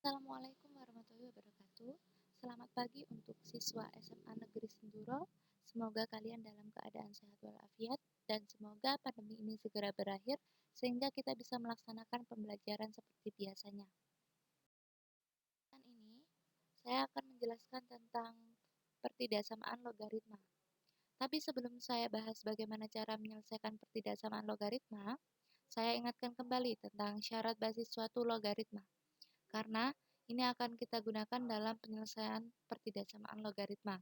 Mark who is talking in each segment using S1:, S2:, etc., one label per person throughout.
S1: Assalamualaikum warahmatullahi wabarakatuh. Selamat pagi untuk siswa SMA Negeri Senduro. Semoga kalian dalam keadaan sehat walafiat dan semoga pandemi ini segera berakhir sehingga kita bisa melaksanakan pembelajaran seperti biasanya. Ini saya akan menjelaskan tentang pertidaksamaan logaritma. Tapi sebelum saya bahas bagaimana cara menyelesaikan pertidaksamaan logaritma, saya ingatkan kembali tentang syarat basis suatu logaritma. Karena ini akan kita gunakan dalam penyelesaian pertidaksamaan logaritma.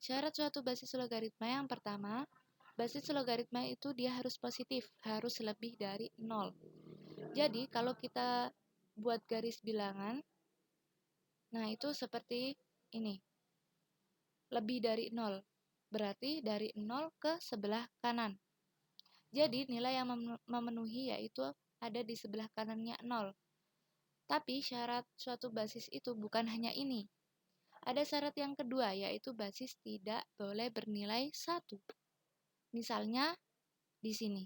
S1: Syarat suatu basis logaritma yang pertama, basis logaritma itu dia harus positif, harus lebih dari 0. Jadi, kalau kita buat garis bilangan, nah itu seperti ini. Lebih dari 0, berarti dari 0 ke sebelah kanan. Jadi, nilai yang memenuhi yaitu ada di sebelah kanannya 0. Tapi syarat suatu basis itu bukan hanya ini. Ada syarat yang kedua, yaitu basis tidak boleh bernilai 1. Misalnya, di sini.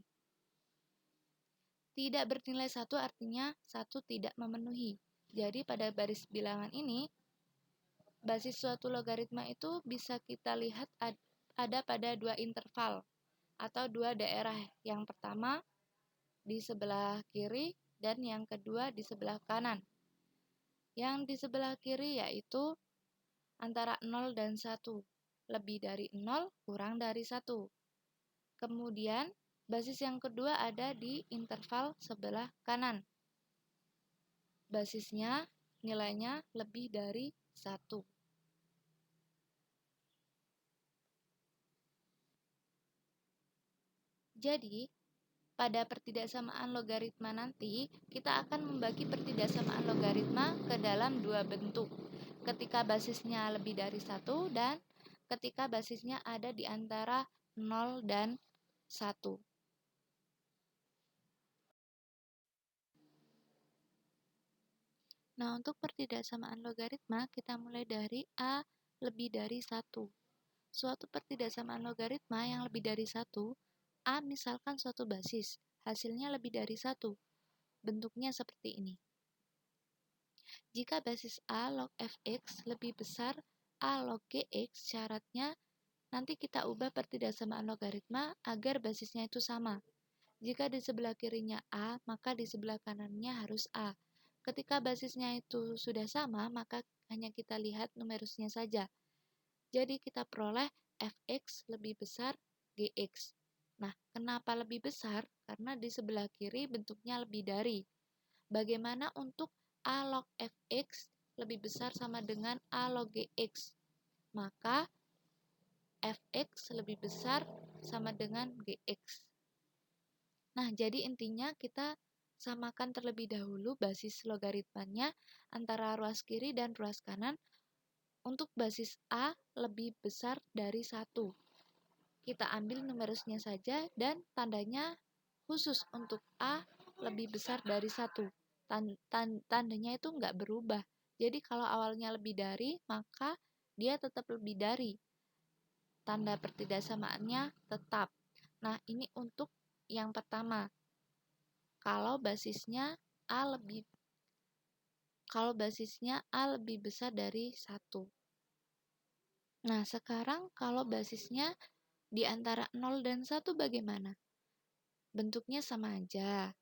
S1: Tidak bernilai 1 artinya 1 tidak memenuhi. Jadi, pada baris bilangan ini, basis suatu logaritma itu bisa kita lihat ada pada dua interval atau dua daerah. Yang pertama, di sebelah kiri, dan yang kedua di sebelah kanan. Yang di sebelah kiri yaitu antara 0 dan 1. Lebih dari 0, kurang dari 1. Kemudian, basis yang kedua ada di interval sebelah kanan. Basisnya, nilainya lebih dari 1. Jadi, pada pertidaksamaan logaritma nanti, kita akan membagi pertidaksamaan logaritma ke dalam dua bentuk. Ketika basisnya lebih dari 1 dan ketika basisnya ada di antara 0 dan 1. Nah, untuk pertidaksamaan logaritma, kita mulai dari A lebih dari 1. Suatu pertidaksamaan logaritma yang lebih dari 1, A misalkan suatu basis, hasilnya lebih dari 1. Bentuknya seperti ini. Jika basis A log fx lebih besar A log gx, syaratnya nanti kita ubah pertidaksamaan logaritma agar basisnya itu sama. Jika di sebelah kirinya A, maka di sebelah kanannya harus A. Ketika basisnya itu sudah sama, maka hanya kita lihat numerusnya saja. Jadi kita peroleh fx lebih besar gx. Nah, kenapa lebih besar? Karena di sebelah kiri bentuknya lebih dari. Bagaimana untuk A log fx lebih besar sama dengan A log gx? Maka fx lebih besar sama dengan gx. Nah, jadi intinya kita samakan terlebih dahulu basis logaritmanya antara ruas kiri dan ruas kanan. Untuk basis A lebih besar dari 1. Kita ambil numerusnya saja dan tandanya khusus untuk A lebih besar dari 1. Tandanya itu nggak berubah. Jadi kalau awalnya lebih dari, maka dia tetap lebih dari. Tanda pertidaksamaannya tetap. Nah, ini untuk yang pertama. Kalau basisnya A lebih besar dari 1. Nah, sekarang kalau basisnya di antara 0 dan 1 bagaimana? Bentuknya sama aja.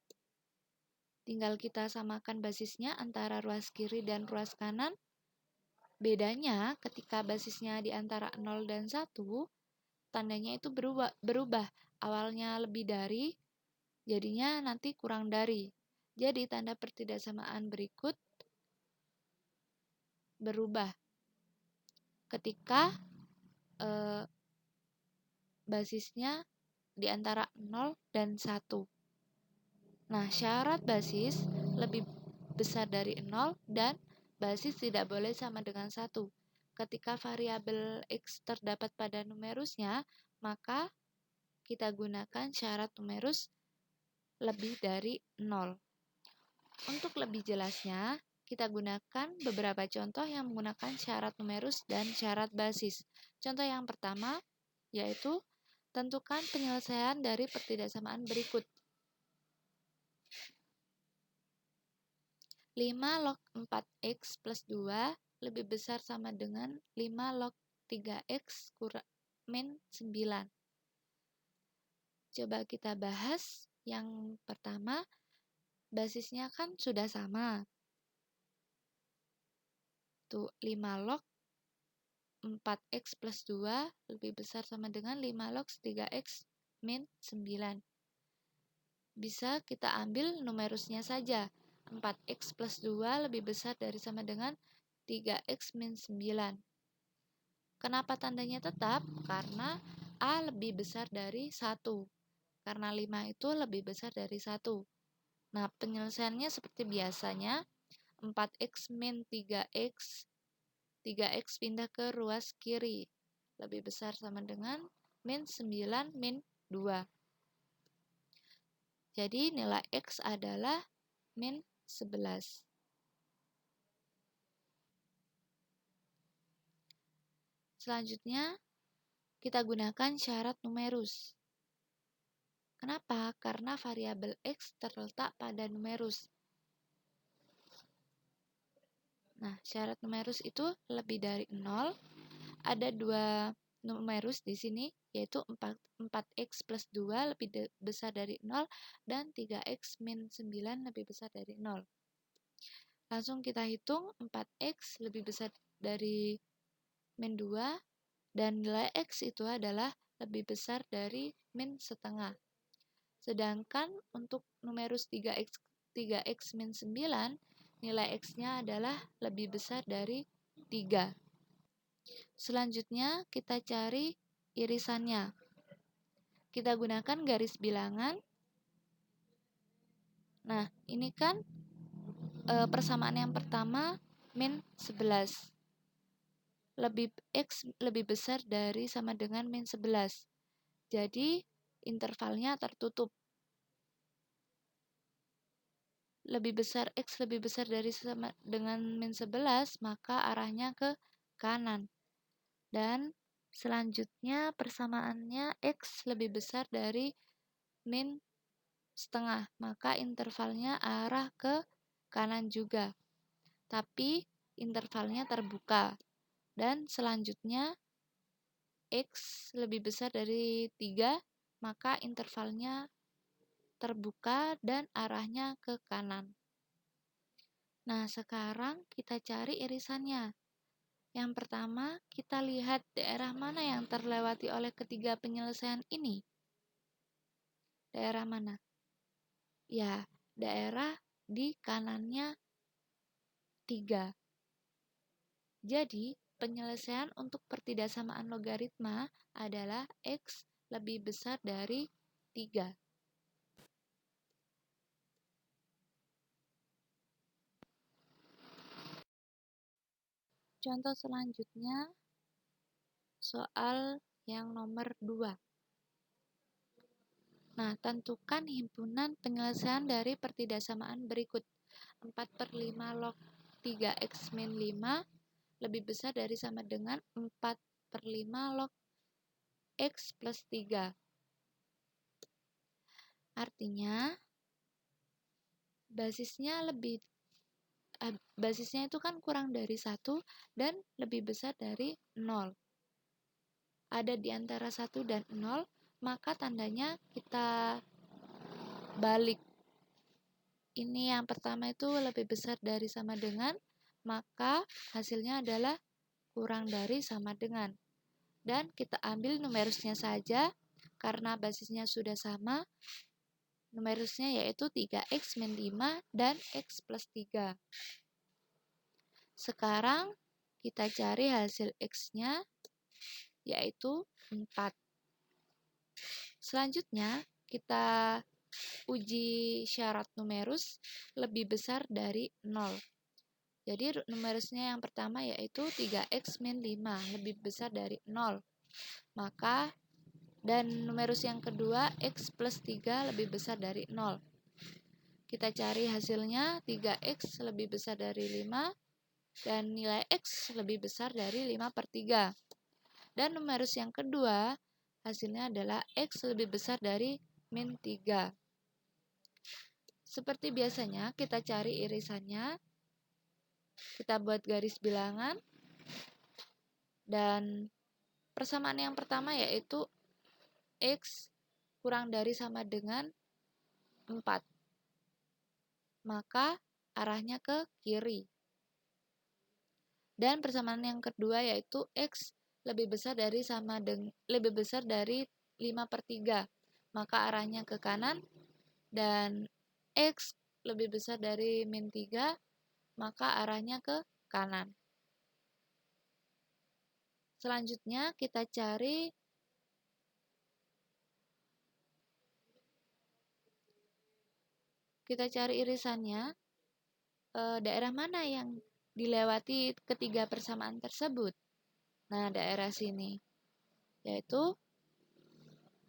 S1: Tinggal kita samakan basisnya antara ruas kiri dan ruas kanan. Bedanya ketika basisnya di antara 0 dan 1, tandanya itu berubah. Awalnya lebih dari, jadinya nanti kurang dari. Jadi tanda pertidaksamaan berikut berubah ketika basisnya di antara 0 dan 1. Nah, syarat basis lebih besar dari 0 dan basis tidak boleh sama dengan 1. Ketika variabel X terdapat pada numerusnya, maka kita gunakan syarat numerus lebih dari 0. Untuk lebih jelasnya, kita gunakan beberapa contoh yang menggunakan syarat numerus dan syarat basis. Contoh yang pertama yaitu tentukan penyelesaian dari pertidaksamaan berikut. 5 5 log 4x plus 2 lebih besar sama dengan 5 log 3x min 9. Coba kita bahas. Yang pertama, basisnya kan sudah sama. Tuh, 5 log 4x plus 2 lebih besar sama dengan 5 log 3x min 9. Bisa kita ambil numerusnya saja. 4x plus 2 lebih besar dari sama dengan 3x min 9. Kenapa tandanya tetap? Karena A lebih besar dari 1. Karena 5 itu lebih besar dari 1. Nah, penyelesaiannya seperti biasanya. 4x min 3x. 3x pindah ke ruas kiri. Lebih besar sama dengan min 9 min 2. Jadi nilai X adalah min 11. Selanjutnya, kita gunakan syarat numerus. Kenapa? Karena variabel X terletak pada numerus. Nah, syarat numerus itu lebih dari 0. Ada dua numerus di sini, yaitu 4x plus 2 lebih besar dari 0 dan 3x min 9 lebih besar dari 0. Langsung kita hitung 4x lebih besar dari min 2 dan nilai x itu adalah lebih besar dari min setengah. Sedangkan untuk numerus 3x min 9, nilai x-nya adalah lebih besar dari 3. Selanjutnya kita cari irisannya. Kita gunakan garis bilangan. Nah, ini kan persamaan yang pertama min 11. X lebih besar dari sama dengan min 11. Jadi intervalnya tertutup. X lebih besar dari sama dengan min 11, maka arahnya ke kanan. Dan selanjutnya persamaannya X lebih besar dari min setengah, maka intervalnya arah ke kanan juga. Tapi intervalnya terbuka. Dan selanjutnya X lebih besar dari 3, maka intervalnya terbuka dan arahnya ke kanan. Nah, sekarang kita cari irisannya. Yang pertama, kita lihat daerah mana yang terlewati oleh ketiga penyelesaian ini. Daerah mana? Ya, daerah di kanannya 3. Jadi, penyelesaian untuk pertidaksamaan logaritma adalah X lebih besar dari 3. Contoh selanjutnya, soal yang nomor 2. Nah, tentukan himpunan penyelesaian dari pertidaksamaan berikut. 4/5 log 3x min 5 lebih besar dari sama dengan 4/5 log x plus 3. Artinya, basisnya itu kan kurang dari 1 dan lebih besar dari 0. Ada di antara 1 dan 0, maka tandanya kita balik. Ini yang pertama itu lebih besar dari sama dengan, maka hasilnya adalah kurang dari sama dengan. Dan kita ambil numerusnya saja, karena basisnya sudah sama, numerusnya yaitu 3x min 5 dan x plus 3. Sekarang kita cari hasil x-nya, yaitu 4. Selanjutnya, kita uji syarat numerus lebih besar dari 0. Jadi numerusnya yang pertama yaitu 3x min 5 lebih besar dari 0. Maka, dan numerus yang kedua x plus 3 lebih besar dari 0. Kita cari hasilnya, 3x lebih besar dari 5 dan nilai x lebih besar dari 5/3. Dan numerus yang kedua hasilnya adalah x lebih besar dari min 3. Seperti biasanya kita cari irisannya. Kita buat garis bilangan. Dan persamaan yang pertama yaitu X kurang dari sama dengan 4. Maka arahnya ke kiri. Dan persamaan yang kedua yaitu X lebih besar dari 5/3. Maka arahnya ke kanan. Dan X lebih besar dari -3, maka arahnya ke kanan. Selanjutnya kita cari irisannya, daerah mana yang dilewati ketiga persamaan tersebut. Nah, daerah sini, yaitu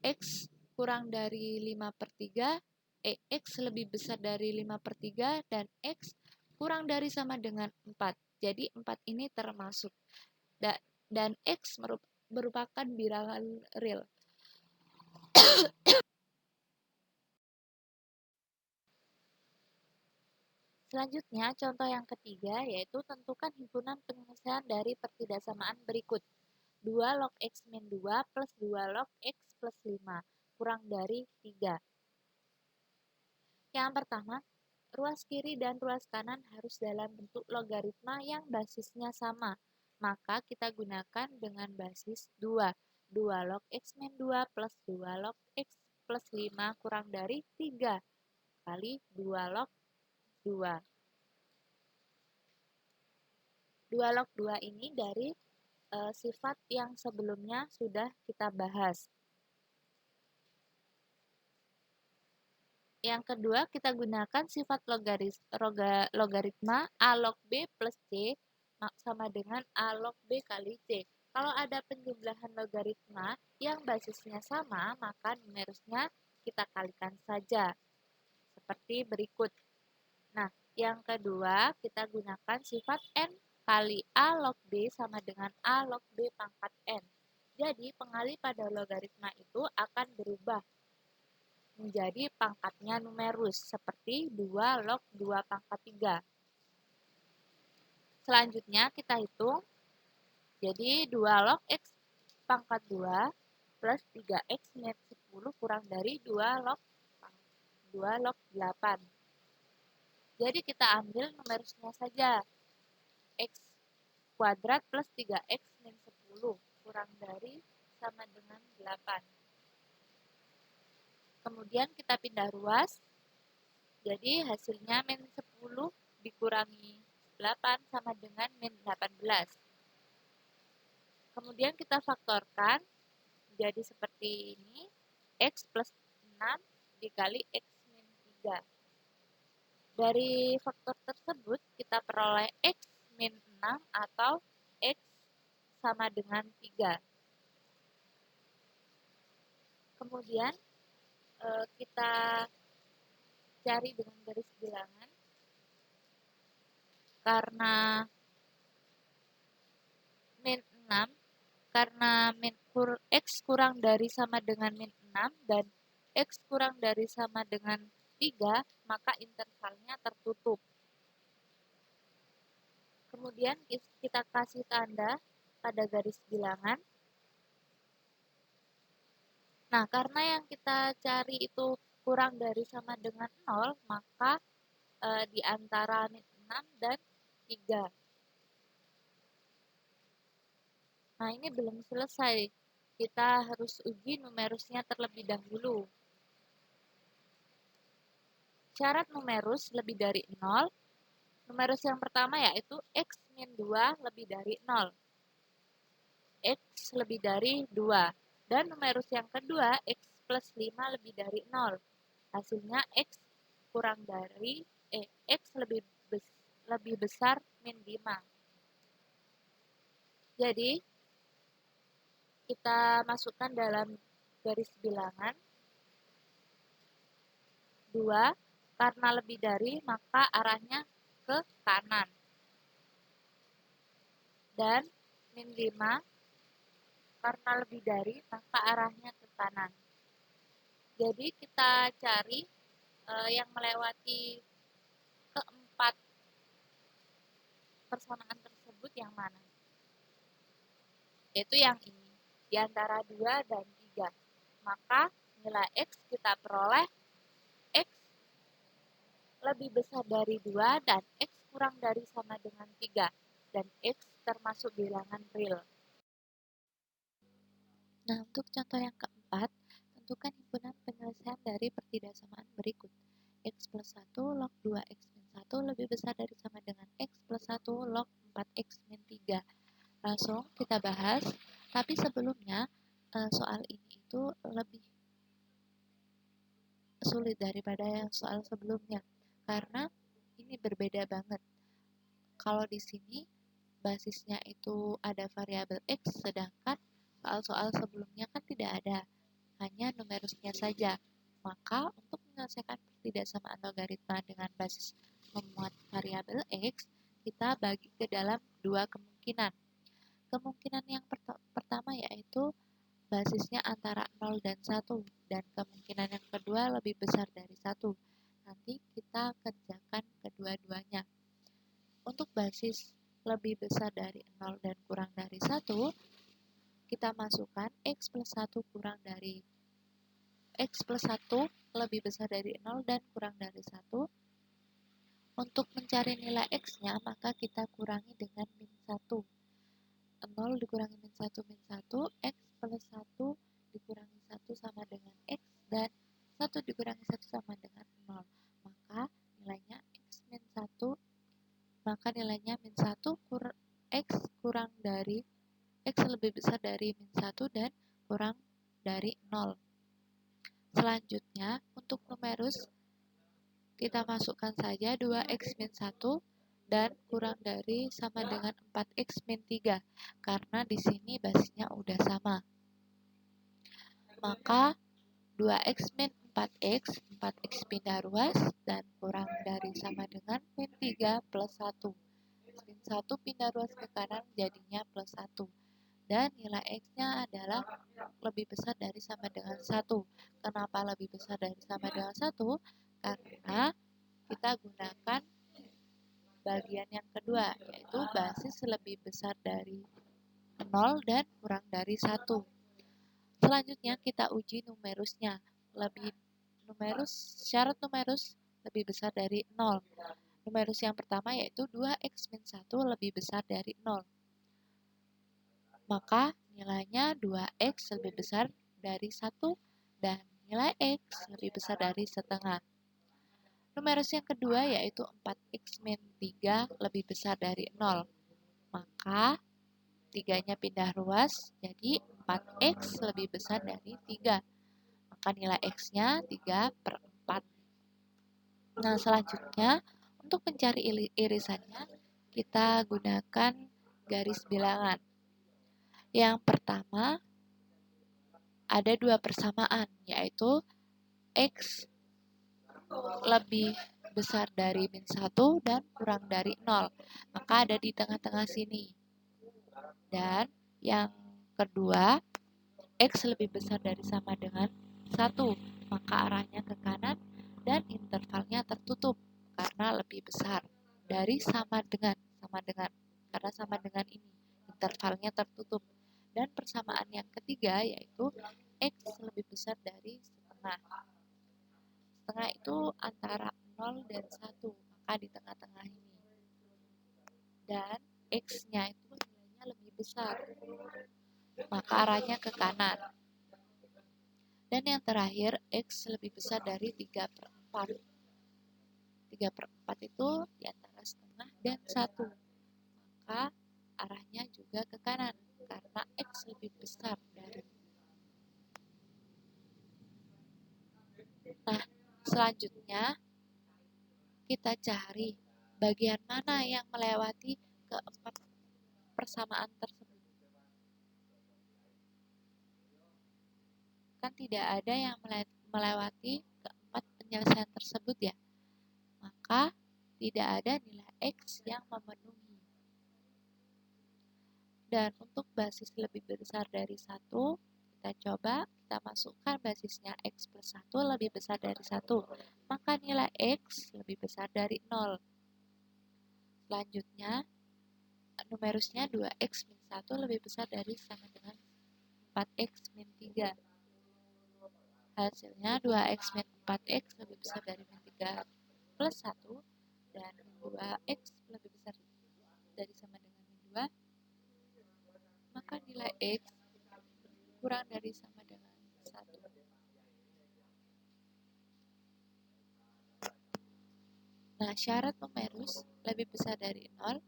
S1: X kurang dari 5/3, X lebih besar dari 5/3, dan X kurang dari sama dengan 4. Jadi 4 ini termasuk. Dan X merupakan bilangan real. Selanjutnya, contoh yang ketiga yaitu tentukan himpunan penyelesaian dari pertidaksamaan berikut. 2 log X min 2 plus 2 log X plus 5 kurang dari 3. Yang pertama, ruas kiri dan ruas kanan harus dalam bentuk logaritma yang basisnya sama. Maka kita gunakan dengan basis 2. 2 log X min 2 plus 2 log X plus 5 kurang dari 3 kali 2 log 2. 2 log 2 ini dari sifat yang sebelumnya sudah kita bahas. Yang kedua, kita gunakan sifat logaritma A log B plus C sama dengan A log B kali C. Kalau ada penjumlahan logaritma yang basisnya sama, maka numerusnya kita kalikan saja. Seperti berikut. Nah, yang kedua, kita gunakan sifat N kali A log B sama dengan A log B pangkat N. Jadi, pengali pada logaritma itu akan berubah menjadi pangkatnya numerus, seperti 2 log 2 pangkat 3. Selanjutnya kita hitung, jadi 2 log X pangkat 2 plus 3X min 10 kurang dari 2 log 8. Jadi kita ambil numerusnya saja, X kuadrat plus 3X min 10 kurang dari sama dengan 8. Kemudian kita pindah ruas, jadi hasilnya min 10 dikurangi 8 sama dengan min 18. Kemudian kita faktorkan jadi seperti ini, X plus 6 dikali X min 3. Dari faktor tersebut kita peroleh X min 6 atau X sama dengan 3. Kemudian kita cari dengan garis bilangan. Karena min 6, karena X kurang dari sama dengan min 6 dan X kurang dari sama dengan 3, maka intervalnya tertutup. Kemudian kita kasih tanda pada garis bilangan. Nah, karena yang kita cari itu kurang dari sama dengan 0, maka di antara min 6 dan 3. Nah, ini belum selesai. Kita harus uji numerusnya terlebih dahulu. Syarat numerus lebih dari 0. Numerus yang pertama yaitu X min 2 lebih dari 0. X lebih dari 2. Dan numerus yang kedua, X plus 5 lebih dari 0. Hasilnya X kurang dari, X lebih besar min 5. Jadi, kita masukkan dalam garis bilangan 2, karena lebih dari, maka arahnya ke kanan. Dan min 5, karena lebih dari, maka arahnya ke kanan. Jadi kita cari yang melewati keempat persamaan tersebut yang mana? Yaitu yang ini, di antara 2 dan 3. Maka nilai X kita peroleh X lebih besar dari 2 dan X kurang dari sama dengan 3. Dan X termasuk bilangan real. Nah, untuk contoh yang keempat, tentukan himpunan penyelesaian dari pertidaksamaan berikut. X plus 1 log 2X min 1 lebih besar dari sama dengan X plus 1 log 4X min 3. Langsung kita bahas, tapi sebelumnya soal ini itu lebih sulit daripada yang soal sebelumnya karena ini berbeda banget. Kalau di sini basisnya itu ada variabel X, sedangkan soal-soal sebelumnya kan tidak ada, hanya numerusnya saja. Maka untuk menyelesaikan pertidaksamaan logaritma dengan basis memuat variabel X, kita bagi ke dalam 2 kemungkinan. Kemungkinan yang pertama yaitu basisnya antara 0 dan 1, dan kemungkinan yang kedua lebih besar dari 1. Nanti kita kerjakan kedua-duanya. Untuk basis lebih besar dari 0 dan kurang dari 1, kita masukkan X plus 1 kurang dari X plus 1 lebih besar dari 0 dan kurang dari 1. Untuk mencari nilai X-nya, maka kita kurangi dengan min 1. 0 dikurangi min 1 min 1, X plus 1 dikurangi 1 sama dengan X, dan 1 dikurangi 1 sama dengan 0. Maka nilainya X min 1, maka nilainya min 1 X kurang dari X lebih besar dari min 1 dan kurang dari 0. Selanjutnya, untuk numerus, kita masukkan saja 2X min 1 dan kurang dari sama dengan 4X min 3, karena di sini basisnya udah sama. Maka 2X min 4X, 4X pindah ruas, dan kurang dari sama dengan min 3 plus 1. Min 1 pindah ruas ke kanan jadinya plus 1. Dan nilai X-nya adalah lebih besar dari sama dengan 1. Kenapa lebih besar dari sama dengan 1? Karena kita gunakan bagian yang kedua, yaitu basis lebih besar dari 0 dan kurang dari 1. Selanjutnya kita uji numerusnya. Syarat numerus lebih besar dari 0. Numerus yang pertama yaitu 2X min 1 lebih besar dari 0. Maka nilainya 2X lebih besar dari 1 dan nilai X lebih besar dari setengah. Numerus yang kedua yaitu 4X min 3 lebih besar dari 0. Maka 3-nya pindah ruas, jadi 4X lebih besar dari 3. Maka nilai X-nya 3/4. Nah, selanjutnya, untuk mencari irisannya, kita gunakan garis bilangan. Yang pertama, ada 2 persamaan, yaitu X lebih besar dari min 1 dan kurang dari 0. Maka ada di tengah-tengah sini. Dan yang kedua, X lebih besar dari sama dengan 1. Maka arahnya ke kanan dan intervalnya tertutup karena lebih besar dari sama dengan. Karena sama dengan ini. Intervalnya tertutup. Dan persamaan yang ketiga yaitu X lebih besar dari setengah. Setengah itu antara 0 dan 1, maka di tengah-tengah ini. Dan X-nya itu nilainya lebih besar, maka arahnya ke kanan. Dan yang terakhir, X lebih besar dari 3/4. 3/4 itu di antara setengah dan 1, maka arahnya juga ke kanan, karena X lebih besar dari. Nah, selanjutnya kita cari bagian mana yang melewati keempat persamaan tersebut. Kan tidak ada yang melewati keempat penyelesaian tersebut ya. Maka tidak ada nilai X yang memenuhi. Dan untuk basis lebih besar dari 1, kita masukkan basisnya X plus 1 lebih besar dari 1. Maka nilai X lebih besar dari 0. Selanjutnya, numerusnya 2x min 1 lebih besar dari sama dengan 4x min 3. Hasilnya 2x min 4x lebih besar dari min 3 plus 1 dan min 2x lebih besar dari sama dengan min 2, maka nilai x kurang dari sama dengan 1. Nah, syarat numerus lebih besar dari 0.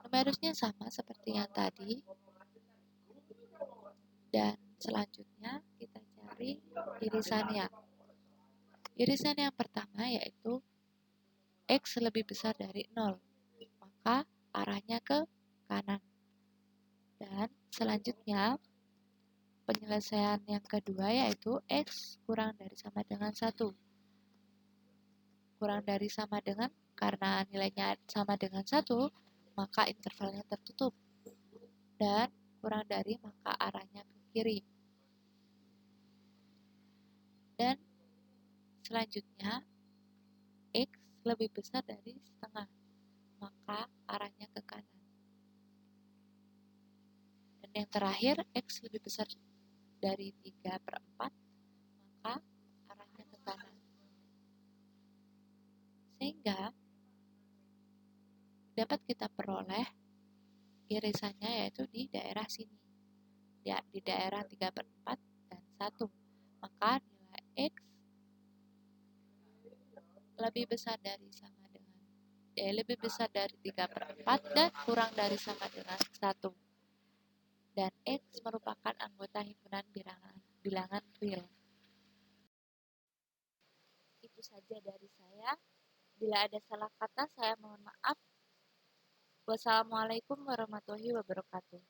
S1: Numerusnya sama seperti yang tadi. Dan selanjutnya kita cari irisannya. Irisan yang pertama yaitu x lebih besar dari 0, maka arahnya ke kanan. Dan selanjutnya penyelesaian yang kedua yaitu x kurang dari sama dengan 1. Kurang dari sama dengan, karena nilainya sama dengan 1, maka intervalnya tertutup. Dan kurang dari maka arahnya ke kiri. Dan selanjutnya x lebih besar dari setengah, maka arahnya ke kanan. Dan yang terakhir, x lebih besar dari 3/4, maka arahnya ke kanan. Sehingga dapat kita peroleh irisannya yaitu di daerah sini, ya, di daerah 3/4 dan 1. Maka nilai x lebih besar dari sama dengan lebih besar dari 3/4 dan kurang dari sama dengan 1. Dan x merupakan anggota himpunan bilangan real. Itu saja dari saya. Bila ada salah kata, saya mohon maaf. Wassalamualaikum warahmatullahi wabarakatuh.